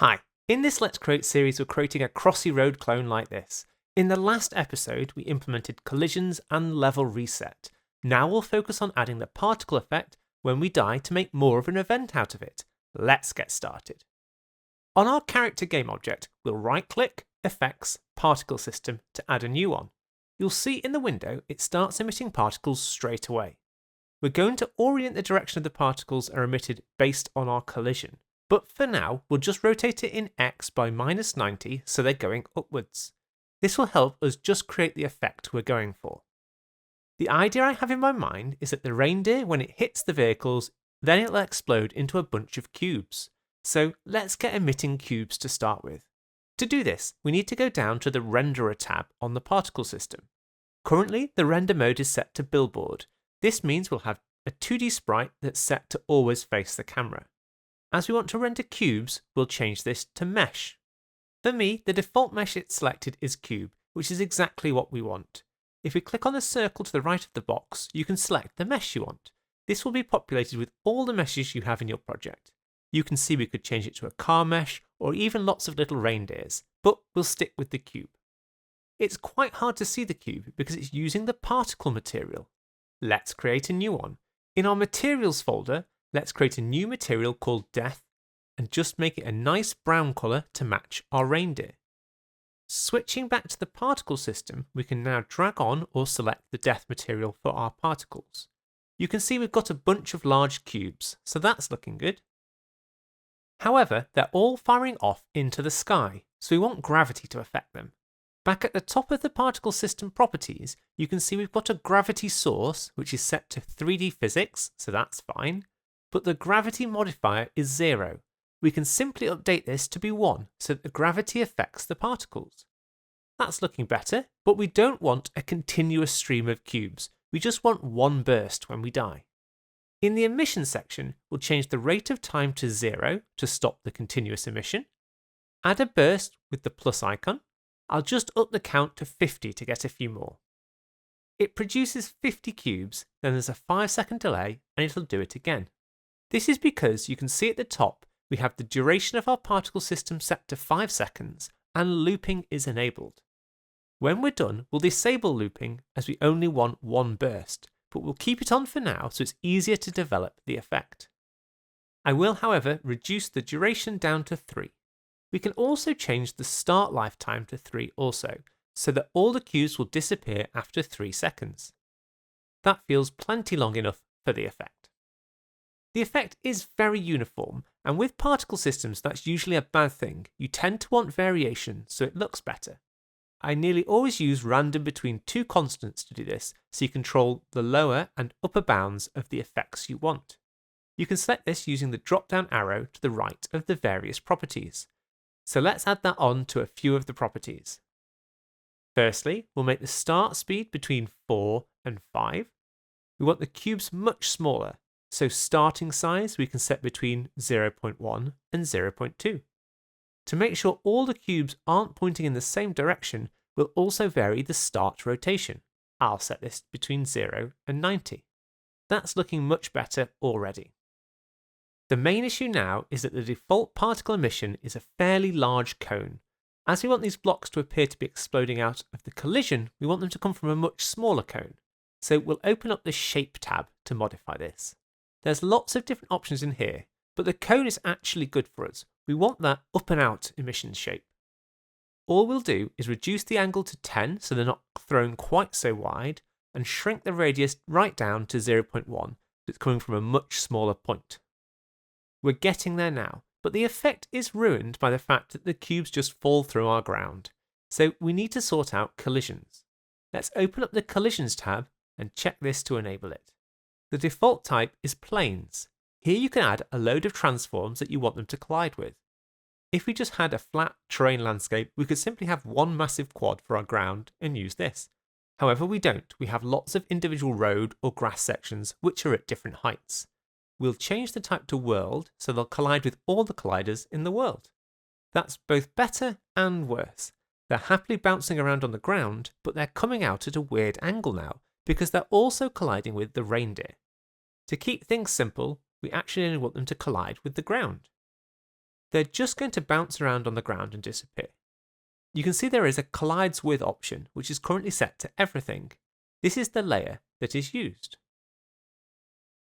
Hi, in this Let's Create series we're creating a Crossy Road clone like this. In the last episode we implemented collisions and level reset. Now we'll focus on adding the particle effect when we die to make more of an event out of it. Let's get started. On our character game object, we'll right click, Effects, Particle System to add a new one. You'll see in the window it starts emitting particles straight away. We're going to orient the direction of the particles are emitted based on our collision. But for now, we'll just rotate it in X by -90 so they're going upwards. This will help us just create the effect we're going for. The idea I have in my mind is that the reindeer, when it hits the vehicles, then it'll explode into a bunch of cubes. So let's get emitting cubes to start with. To do this, we need to go down to the Renderer tab on the particle system. Currently, the render mode is set to billboard. This means we'll have a 2D sprite that's set to always face the camera. As we want to render cubes, we'll change this to mesh. For me, the default mesh it's selected is cube, which is exactly what we want. If we click on the circle to the right of the box, you can select the mesh you want. This will be populated with all the meshes you have in your project. You can see we could change it to a car mesh, or even lots of little reindeers, but we'll stick with the cube. It's quite hard to see the cube because it's using the particle material. Let's create a new one. In our materials folder, let's create a new material called Death and just make it a nice brown colour to match our reindeer. Switching back to the particle system, we can now drag on or select the Death material for our particles. You can see we've got a bunch of large cubes, so that's looking good. However, they're all firing off into the sky, so we want gravity to affect them. Back at the top of the particle system properties, you can see we've got a gravity source, which is set to 3D physics, so that's fine. But the gravity modifier is 0. We can simply update this to be 1 so that the gravity affects the particles. That's looking better, but we don't want a continuous stream of cubes. We just want one burst when we die. In the emission section, we'll change the rate of time to 0 to stop the continuous emission. Add a burst with the plus icon. I'll just up the count to 50 to get a few more. It produces 50 cubes, then there's a 5-second delay and it'll do it again. This is because you can see at the top we have the duration of our particle system set to 5 seconds and looping is enabled. When we're done, we'll disable looping as we only want one burst, but we'll keep it on for now so it's easier to develop the effect. I will, however, reduce the duration down to 3. We can also change the start lifetime to 3 also, so that all the cubes will disappear after 3 seconds. That feels plenty long enough for the effect. The effect is very uniform, and with particle systems that's usually a bad thing. You tend to want variation so it looks better. I nearly always use random between two constants to do this, so you control the lower and upper bounds of the effects you want. You can select this using the drop-down arrow to the right of the various properties. So let's add that on to a few of the properties. Firstly, we'll make the start speed between 4 and 5. We want the cubes much smaller, so starting size we can set between 0.1 and 0.2. To make sure all the cubes aren't pointing in the same direction, we'll also vary the start rotation. I'll set this between 0 and 90. That's looking much better already. The main issue now is that the default particle emission is a fairly large cone. As we want these blocks to appear to be exploding out of the collision, we want them to come from a much smaller cone. So we'll open up the Shape tab to modify this. There's lots of different options in here, but the cone is actually good for us. We want that up and out emission shape. All we'll do is reduce the angle to 10 so they're not thrown quite so wide, and shrink the radius right down to 0.1 so it's coming from a much smaller point. We're getting there now, but the effect is ruined by the fact that the cubes just fall through our ground. So we need to sort out collisions. Let's open up the Collisions tab and check this to enable it. The default type is planes. Here you can add a load of transforms that you want them to collide with. If we just had a flat terrain landscape, we could simply have one massive quad for our ground and use this. However, we don't. We have lots of individual road or grass sections which are at different heights. We'll change the type to world so they'll collide with all the colliders in the world. That's both better and worse. They're happily bouncing around on the ground, but they're coming out at a weird angle now because they're also colliding with the reindeer. To keep things simple, we actually only want them to collide with the ground. they're just going to bounce around on the ground and disappear. You can see there is a collides with option, which is currently set to everything. This is the layer that is used.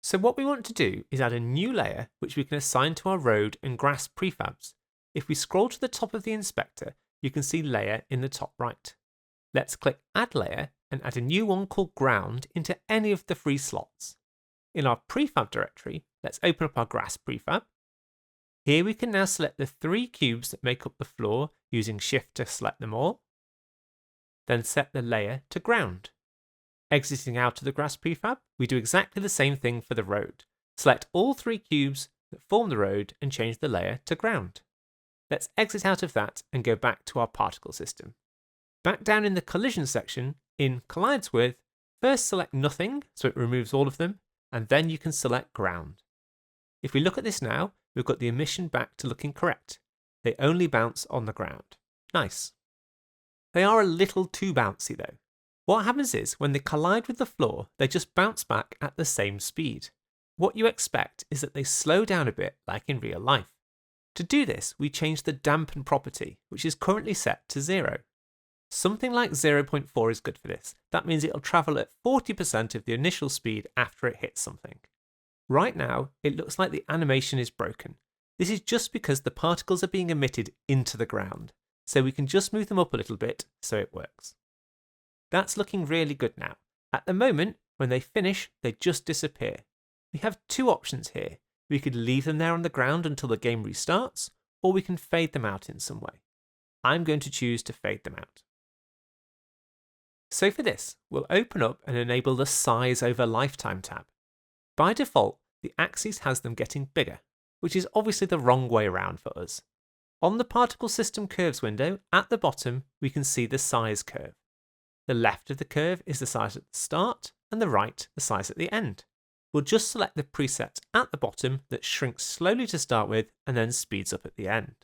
So what we want to do is add a new layer which we can assign to our road and grass prefabs. If we scroll to the top of the inspector, you can see layer in the top right. Let's click add layer and add a new one called ground into any of the free slots. In our prefab directory, let's open up our grass prefab. Here we can now select the 3 cubes that make up the floor using shift to select them all. Then set the layer to ground. Exiting out of the grass prefab, we do exactly the same thing for the road. Select all 3 cubes that form the road and change the layer to ground. Let's exit out of that and go back to our particle system. Back down in the collision section, in collides with, first select nothing so it removes all of them, and then you can select ground. If we look at this now, we've got the emission back to looking correct. They only bounce on the ground. Nice. They are a little too bouncy though. What happens is, when they collide with the floor, they just bounce back at the same speed. What you expect is that they slow down a bit like in real life. To do this, we change the dampen property, which is currently set to 0. Something like 0.4 is good for this. That means it'll travel at 40% of the initial speed after it hits something. Right now, it looks like the animation is broken. This is just because the particles are being emitted into the ground, so we can just move them up a little bit so it works. That's looking really good now. At the moment, when they finish, they just disappear. We have 2 options here. We could leave them there on the ground until the game restarts, or we can fade them out in some way. I'm going to choose to fade them out. So for this, we'll open up and enable the Size over Lifetime tab. By default, the axis has them getting bigger, which is obviously the wrong way around for us. On the Particle System Curves window, at the bottom, we can see the size curve. The left of the curve is the size at the start, and the right the size at the end. We'll just select the preset at the bottom that shrinks slowly to start with and then speeds up at the end.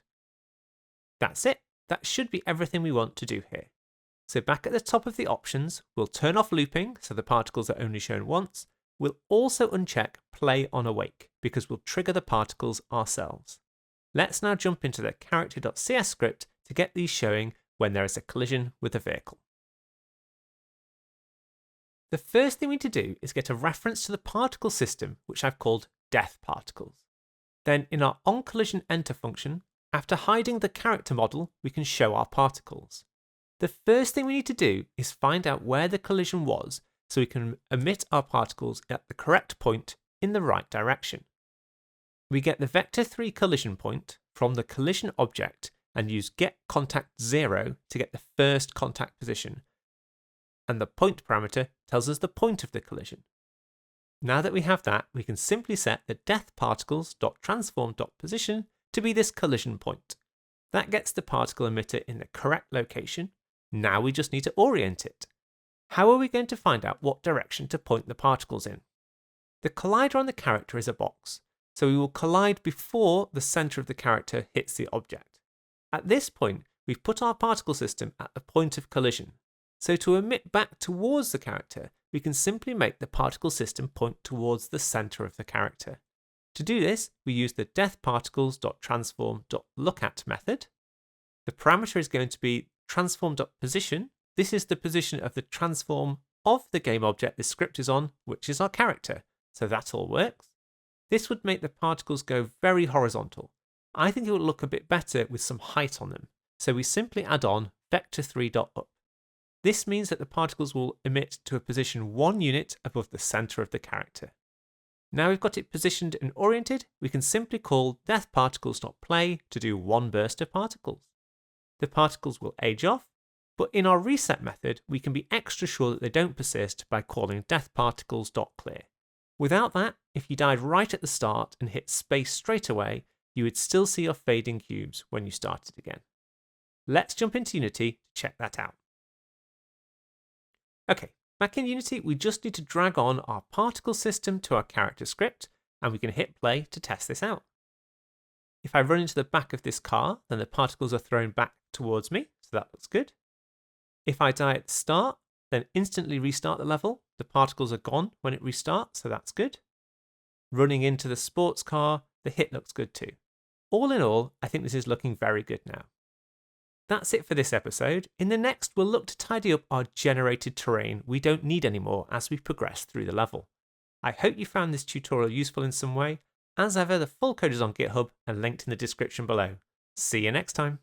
That's it. That should be everything we want to do here. So back at the top of the options, we'll turn off looping so the particles are only shown once. We'll also uncheck play on awake because we'll trigger the particles ourselves. Let's now jump into the character.cs script to get these showing when there is a collision with a vehicle. The first thing we need to do is get a reference to the particle system, which I've called death particles. Then in our onCollisionEnter function, after hiding the character model, we can show our particles. The first thing we need to do is find out where the collision was so we can emit our particles at the correct point in the right direction. We get the vector3 collision point from the collision object and use getContact0 to get the first contact position. And the point parameter tells us the point of the collision. Now that we have that, we can simply set the deathParticles.transform.position to be this collision point. That gets the particle emitter in the correct location. Now we just need to orient it. How are we going to find out what direction to point the particles in? The collider on the character is a box, so we will collide before the center of the character hits the object. At this point, we've put our particle system at the point of collision. So to emit back towards the character, we can simply make the particle system point towards the center of the character. To do this, we use the deathParticles.transform.lookat method. The parameter is going to be transform.position. This is the position of the transform of the game object this script is on, which is our character. So that all works. This would make the particles go very horizontal. I think it will look a bit better with some height on them. So we simply add on vector3.up. This means that the particles will emit to a position 1 unit above the center of the character. Now we've got it positioned and oriented, we can simply call deathParticles.play to do 1 burst of particles. The particles will age off, but in our reset method, we can be extra sure that they don't persist by calling deathParticles.clear. Without that, if you died right at the start and hit space straight away, you would still see your fading cubes when you started again. Let's jump into Unity to check that out. Okay, back in Unity, we just need to drag on our particle system to our character script, and we can hit play to test this out. If I run into the back of this car, then the particles are thrown back towards me, so that looks good. If I die at the start, then instantly restart the level. The particles are gone when it restarts, so that's good. Running into the sports car, the hit looks good too. All in all, I think this is looking very good now. That's it for this episode. In the next, we'll look to tidy up our generated terrain we don't need anymore as we progress through the level. I hope you found this tutorial useful in some way. As ever, the full code is on GitHub and linked in the description below. See you next time.